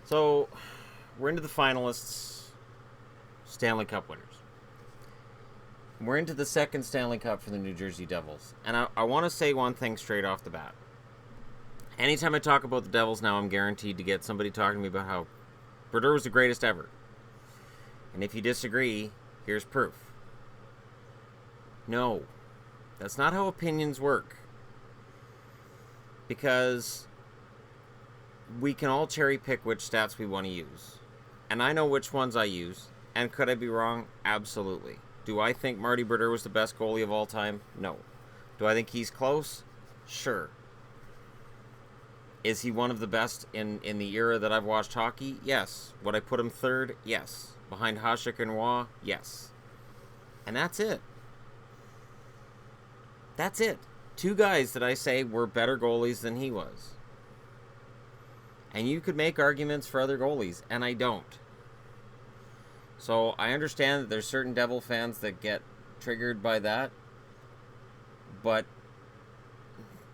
So, we're into the finalists, Stanley Cup winners. We're into the second Stanley Cup for the New Jersey Devils. And I want to say one thing straight off the bat. Anytime I talk about the Devils now, I'm guaranteed to get somebody talking to me about how Brodeur was the greatest ever. And if you disagree, here's proof. No, that's not how opinions work. Because we can all cherry pick which stats we want to use. And I know which ones I use. And could I be wrong? Absolutely. Do I think Marty Brodeur was the best goalie of all time? No. Do I think he's close? Sure. Is he one of the best in the era that I've watched hockey? Yes. Would I put him third? Yes. Behind Hasek and Roy? Yes. And that's it. That's it. Two guys that I say were better goalies than he was. And you could make arguments for other goalies, and I don't. So I understand that there's certain Devil fans that get triggered by that. But,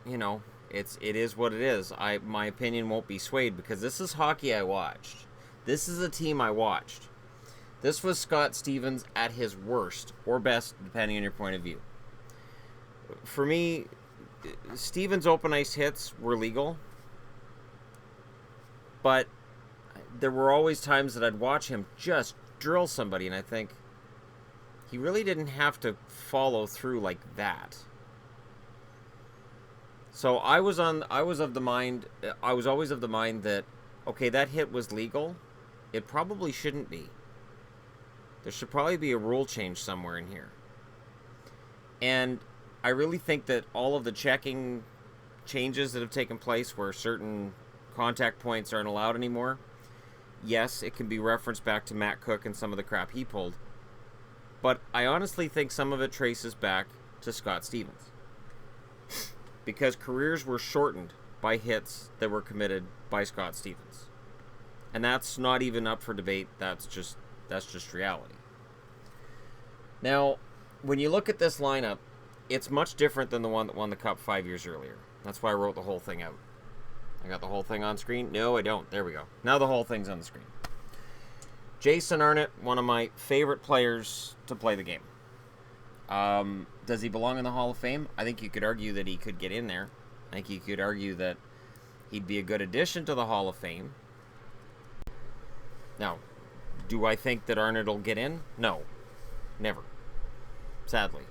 you know, it is what it is. My opinion won't be swayed because this is hockey I watched. This is a team I watched. This was Scott Stevens at his worst or best, depending on your point of view. For me, Stevens' open ice hits were legal. But there were always times that I'd watch him just drill somebody, and I think he really didn't have to follow through like that. So I was always of the mind that, okay, that hit was legal. It probably shouldn't be. There should probably be a rule change somewhere in here. And I really think that all of the checking changes that have taken place where certain contact points aren't allowed anymore, yes, it can be referenced back to Matt Cook and some of the crap he pulled. But I honestly think some of it traces back to Scott Stevens. Because careers were shortened by hits that were committed by Scott Stevens. And that's not even up for debate. That's just reality. Now, when you look at this lineup, it's much different than the one that won the Cup 5 years earlier. That's why I wrote the whole thing out. I got the whole thing on screen? No, I don't. There we go. Now the whole thing's on the screen. Jason Arnott, one of my favorite players to play the game. Does he belong in the Hall of Fame? I think you could argue that he could get in there. I think you could argue that he'd be a good addition to the Hall of Fame. Now, do I think that Arnott will get in? No. Never. Sadly.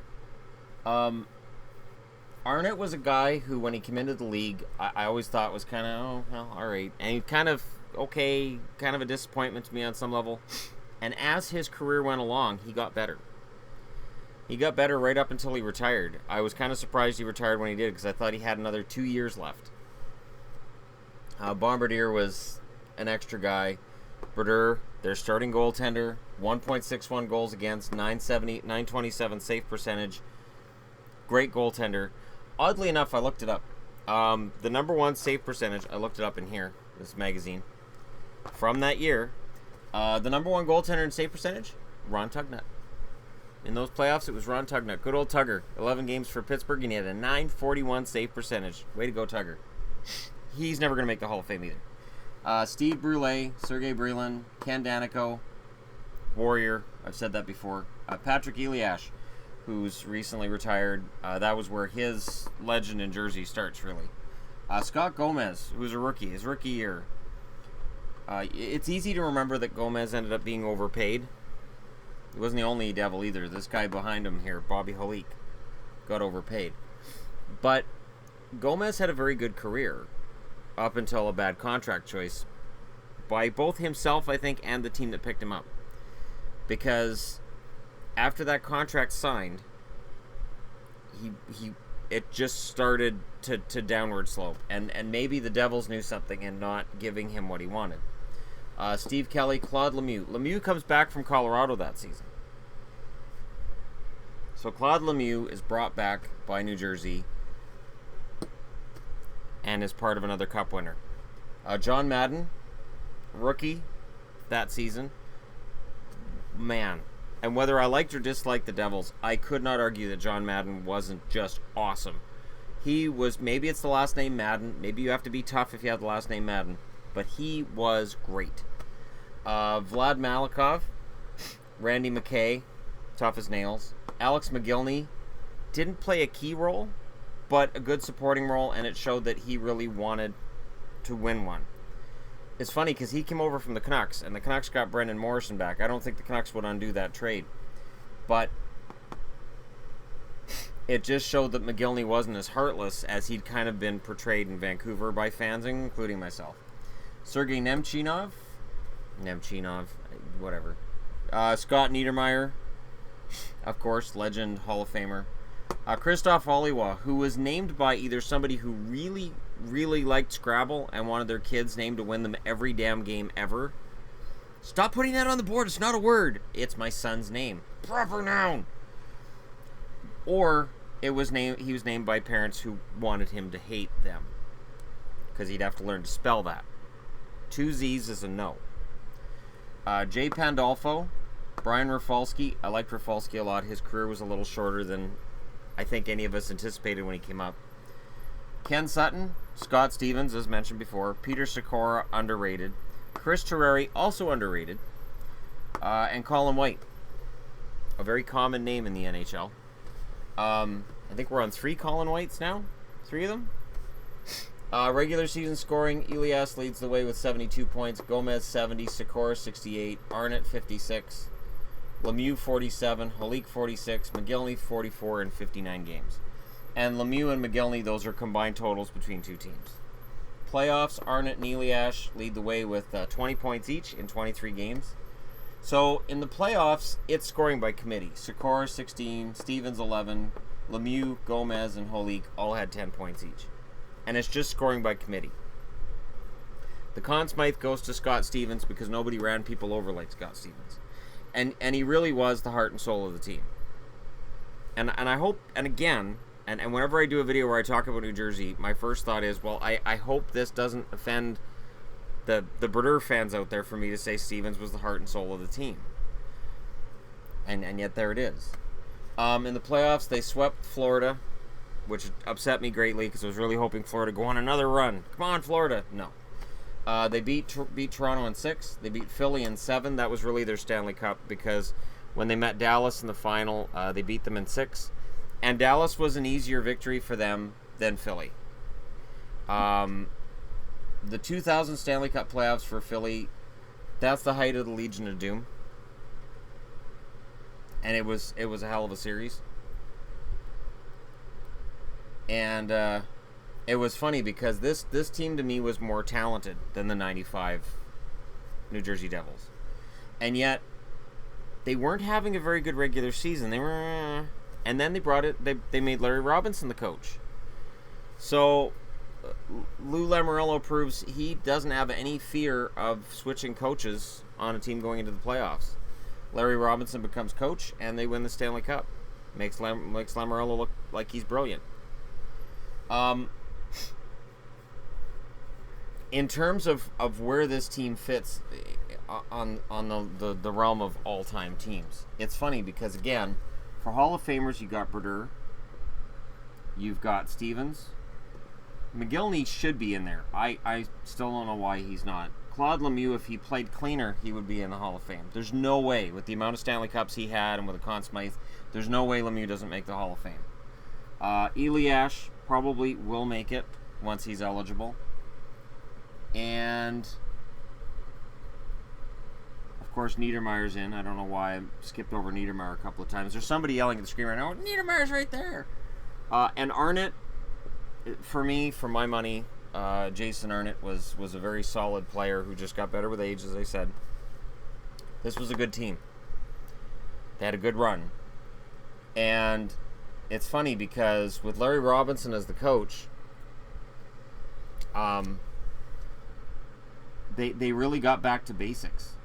Arnott was a guy who, when he came into the league, I always thought was kind of, oh, well, all right. And he kind of, okay, kind of a disappointment to me on some level. And as his career went along, he got better. He got better right up until he retired. I was kind of surprised he retired when he did because I thought he had another 2 years left. Bombardier was an extra guy. Brodeur, their starting goaltender, 1.61 goals against, 927 save percentage. Great goaltender. Oddly enough, I looked it up. The number one save percentage, I looked it up in here, this magazine. From that year, the number one goaltender in save percentage, Ron Tugnutt. In those playoffs, it was Ron Tugnutt. Good old Tugger. 11 games for Pittsburgh, and he had a .941 save percentage. Way to go, Tugger. He's never going to make the Hall of Fame either. Steve Brule, Sergei Brylin, Ken Danico, Warrior. I've said that before. Patrick Eliash, who's recently retired. That was where his legend in Jersey starts, really. Scott Gomez, who's a rookie, his rookie year. It's easy to remember that Gomez ended up being overpaid. He wasn't the only Devil either. This guy behind him here, Bobby Holik, got overpaid. But Gomez had a very good career up until a bad contract choice by both himself, I think, and the team that picked him up. Because after that contract signed, it just started to downward slope. And maybe the Devils knew something in not giving him what he wanted. Steve Kelly, Claude Lemieux. Lemieux comes back from Colorado that season. So Claude Lemieux is brought back by New Jersey and is part of another Cup winner. John Madden, rookie that season. Man. And whether I liked or disliked the Devils, I could not argue that John Madden wasn't just awesome. He was, maybe it's the last name Madden. Maybe you have to be tough if you have the last name Madden. but he was great. Vlad Malikov, Randy Mckay, tough as nails. Alex McGillney didn't play a key role, but a good supporting role, and it showed that he really wanted to win one. It's funny because he came over from the Canucks, and the Canucks got Brendan Morrison back. I don't think the Canucks would undo that trade, but it just showed that McGillney wasn't as heartless as he'd kind of been portrayed in Vancouver by fans, including myself. Sergei Nemchinov, whatever. Scott Niedermayer, of course, legend, Hall of Famer. Christoph Oliwa, who was named by either somebody who really, really liked Scrabble and wanted their kids' name to win them every damn game ever. Stop putting that on the board. It's not a word. It's my son's name. Proper noun. Or he was named by parents who wanted him to hate them, because he'd have to learn to spell that. 2 Z's is a no. Jay Pandolfo, Brian Rafalski. I liked Rafalski a lot. His career was a little shorter than I think any of us anticipated when he came up. Ken Sutton, Scott Stevens, as mentioned before. Peter Sikora, underrated. Chris Terreri, also underrated. And Colin White, a very common name in the NHL. I think we're on 3 Colin Whites now. 3 of them. Regular season scoring, Elias leads the way with 72 points. Gomez 70, Sikora 68, Arnott 56, Lemieux 47, Halik 46, McGillney 44 in 59 games. And Lemieux and McGillney, those are combined totals between 2 teams. Playoffs, Arnott and Elias lead the way with 20 points each in 23 games. So in the playoffs, it's scoring by committee. Sikora 16, Stevens 11, Lemieux, Gomez, and Halik all had 10 points each. And it's just scoring by committee. The Conn Smythe goes to Scott Stevens because nobody ran people over like Scott Stevens. And he really was the heart and soul of the team. And I hope, and again, and whenever I do a video where I talk about New Jersey, my first thought is, well, I hope this doesn't offend the Brodeur fans out there for me to say Stevens was the heart and soul of the team. And yet there it is. In the playoffs, they swept Florida, which upset me greatly because I was really hoping Florida go on another run. Come on, Florida. No. They beat Toronto in 6. They beat Philly in 7. That was really their Stanley Cup because when they met Dallas in the final, they beat them in 6. And Dallas was an easier victory for them than Philly. The 2000 Stanley Cup playoffs for Philly, that's the height of the Legion of Doom. And it was a hell of a series. And it was funny because this team to me was more talented than the 95 New Jersey Devils. And yet, they weren't having a very good regular season. They were... And then they made Larry Robinson the coach. So, Lou Lamoriello proves he doesn't have any fear of switching coaches on a team going into the playoffs. Larry Robinson becomes coach, and they win the Stanley Cup. Makes Lamoriello look like he's brilliant. In terms of where this team fits on the realm of all-time teams, it's funny because, again, for Hall of Famers, you got Brodeur, you've got Stevens. McGillney should be in there. I still don't know why he's not. Claude Lemieux, if he played cleaner, he would be in the Hall of Fame. There's no way, with the amount of Stanley Cups he had and with the Conn Smythe, there's no way Lemieux doesn't make the Hall of Fame. Elias probably will make it once he's eligible. And, of course, Niedermayer's in. I don't know why I skipped over Niedermayer a couple of times. There's somebody yelling at the screen right now, Niedermayer's right there. And Arnott, for me, for my money, Jason Arnott was a very solid player who just got better with age, as I said. This was a good team. They had a good run. And it's funny because with Larry Robinson as the coach, they really got back to basics.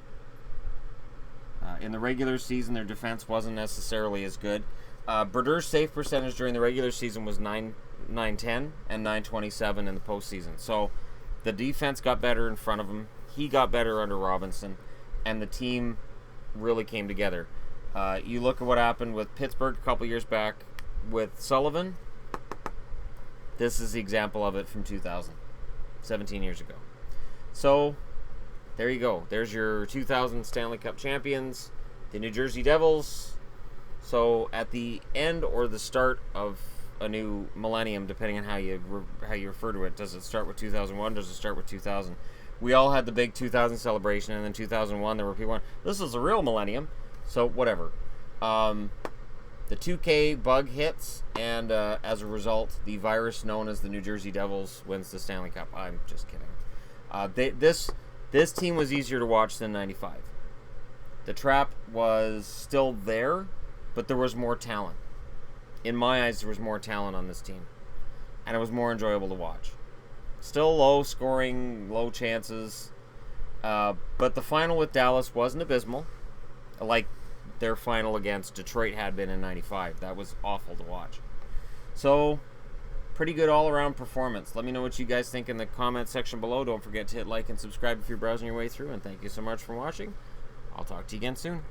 In the regular season, their defense wasn't necessarily as good. Brodeur's save percentage during the regular season was 910 and 927 in the postseason. So the defense got better in front of him. He got better under Robinson, and the team really came together. You look at what happened with Pittsburgh a couple years back with Sullivan. This is the example of it from 2000, 17 years ago. So, there you go. There's your 2000 Stanley Cup champions, the New Jersey Devils. So, at the end or the start of a new millennium, depending on how you refer to it, does it start with 2001? Does it start with 2000? We all had the big 2000 celebration, and then 2001 there were people going, this is a real millennium. So, whatever. The 2K bug hits, and as a result, the virus known as the New Jersey Devils wins the Stanley Cup. I'm just kidding. This team was easier to watch than 95. The trap was still there, but there was more talent. In my eyes, there was more talent on this team, and it was more enjoyable to watch. Still low scoring, low chances, but the final with Dallas wasn't abysmal, like their final against Detroit had been in 95. That was awful to watch. So, pretty good all-around performance. Let me know what you guys think in the comment section below. Don't forget to hit like and subscribe if you're browsing your way through, and thank you so much for watching. I'll talk to you again soon.